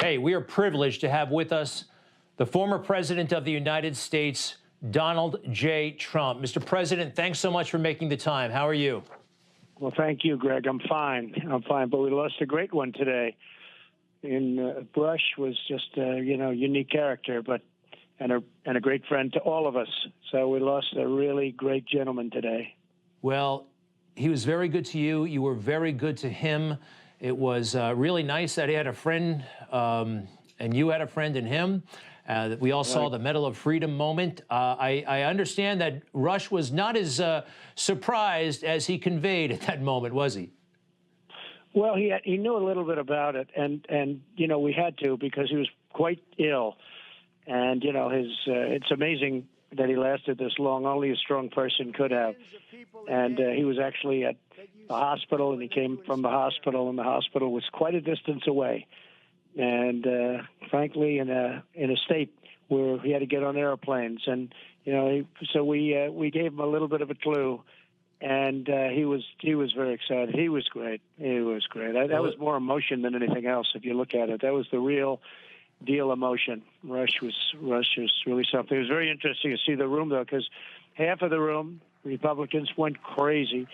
Hey, we are privileged to have with us the former president of the United States, Donald J. Trump. Mr. President, thanks so much for making the time. How are you? Well, thank you, Greg. I'm fine. But we lost a great one today. Rush was just a unique character, and a great friend to all of us. So we lost a really great gentleman today. Well, he was very good to you. You were very good to him. It was really nice that he had a friend, and you had a friend in him. That we all saw the Medal of Freedom moment. I understand that Rush was not as surprised as he conveyed at that moment, was he? Well, he knew a little bit about it, and we had to, because he was quite ill, and it's amazing that he lasted this long. Only a strong person could have. And he was actually at the hospital, and he came from the hospital, and the hospital was quite a distance away. And frankly, in a state where he had to get on airplanes, and so we gave him a little bit of a clue, and he was very excited. He was great. He was great. That was more emotion than anything else. If you look at it, that was the real deal emotion. Rush was really something. It was very interesting to see the room, though, because half of the room, Republicans, went crazy,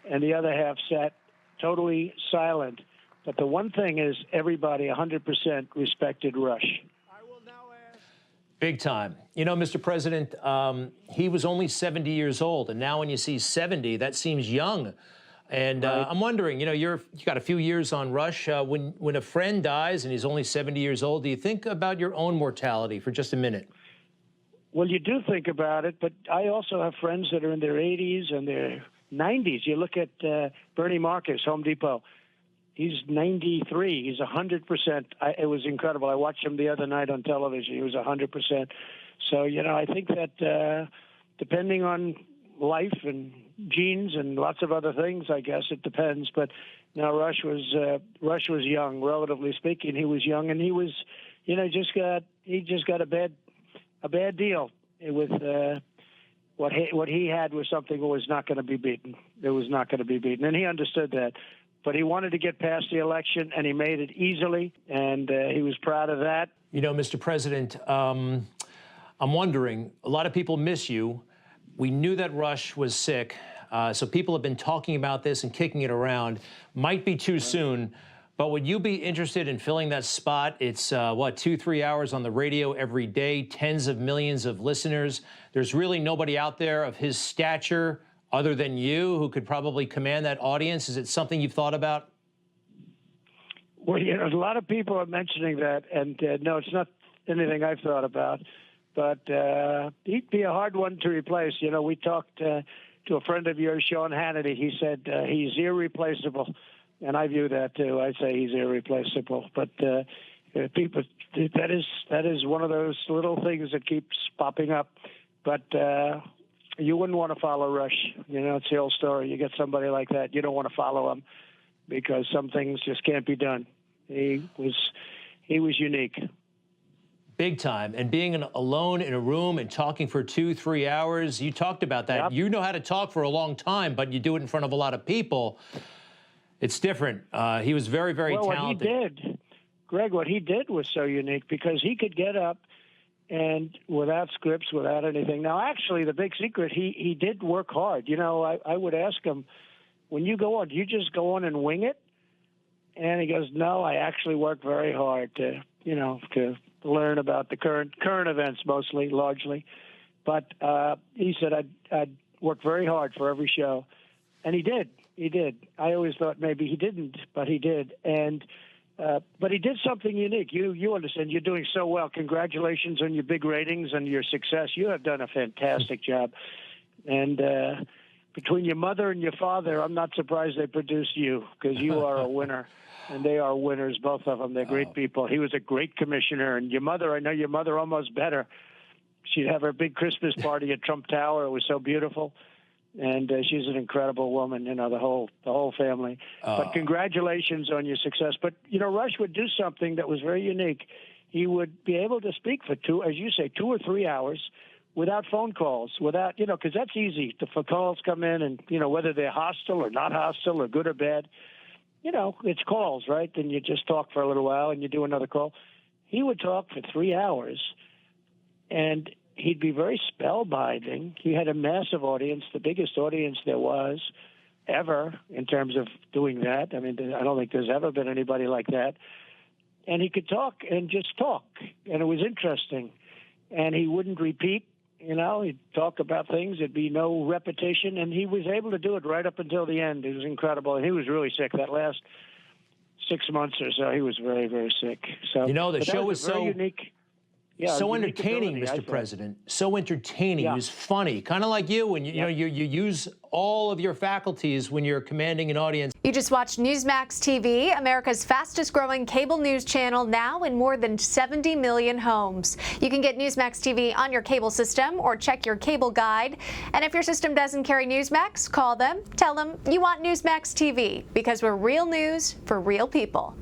and the other half sat totally silent. But the one thing is, everybody 100% respected Rush. Big time. Mr. President, he was only 70 years old, and now when you see 70, that seems young. And right. I'm wondering, you got a few years on Rush. When a friend dies and he's only 70 years old, do you think about your own mortality for just a minute? Well, you do think about it, but I also have friends that are in their 80s and their 90s. You look at Bernie Marcus, Home Depot. He's 93. He's 100%. It was incredible. I watched him the other night on television. He was 100%. So, I think that depending on life and genes and lots of other things, I guess it depends. But Rush was young, relatively speaking. He was young, and he was, he just got a bad deal with what he had was something that was not going to be beaten. It was not going to be beaten, and he understood that. But he wanted to get past the election, and he made it easily, and he was proud of that. Mr. President, I'm wondering, a lot of people miss you. We knew that Rush was sick, so people have been talking about this and kicking it around. Might be too soon, but would you be interested in filling that spot? It's, 2-3 hours on the radio every day, tens of millions of listeners. There's really nobody out there of his stature other than you who could probably command that audience. Is it something you've thought about? Well, a lot of people are mentioning that, and no, it's not anything I've thought about. But he'd be a hard one to replace. We talked to a friend of yours, Sean Hannity. He said he's irreplaceable, and I view that too. I say he's irreplaceable. But people, that is one of those little things that keeps popping up. But you wouldn't want to follow Rush. It's the old story. You get somebody like that, you don't want to follow him because some things just can't be done. He was unique. Big time. And being alone in a room and talking for 2-3 hours, you talked about that. Yep. You know how to talk for a long time, but you do it in front of a lot of people. It's different. He was very, very talented. What he did, Greg, what he did was so unique because he could get up and without scripts, without anything. Now, actually, the big secret, he did work hard. I would ask him, when you go on, do you just go on and wing it? And he goes, no, I actually work very hard to learn about the current events, largely. But he said, I'd work very hard for every show. And he did. He did. I always thought maybe he didn't, but he did. And but he did something unique. You understand. You're doing so well. Congratulations on your big ratings and your success. You have done a fantastic job. And between your mother and your father, I'm not surprised they produced you because you are a winner. And they are winners, both of them. They're great people. He was a great commissioner. And your mother, I know your mother almost better. She'd have her big Christmas party at Trump Tower. It was so beautiful. And she's an incredible woman, the whole family. But congratulations on your success. But, Rush would do something that was very unique. He would be able to speak for 2 or 3 hours without phone calls, because that's easy. The calls come in and, whether they're hostile or not hostile or good or bad, it's calls, right? Then you just talk for a little while and you do another call. he would talk for 3 hours, and he'd be very spellbinding. He had a massive audience, the biggest audience there was ever in terms of doing that. I mean, I don't think there's ever been anybody like that. And he could talk and just talk, and it was interesting. And he wouldn't repeat, you know, he'd talk about things. There'd be no repetition, and he was able to do it right up until the end. It was incredible. And he was really sick that last 6 months or so. He was very, very sick. So, You know, the but that show was a very so unique. Yeah, so unique entertaining, ability, I Mr. thought. President. So entertaining. Yeah. He was funny, kind of like you. And you know, you use all of your faculties when you're commanding an audience. You just watched Newsmax TV, America's fastest growing cable news channel, now in more than 70 million homes. You can get Newsmax TV on your cable system or check your cable guide. And if your system doesn't carry Newsmax, call them, tell them you want Newsmax TV, because we're real news for real people.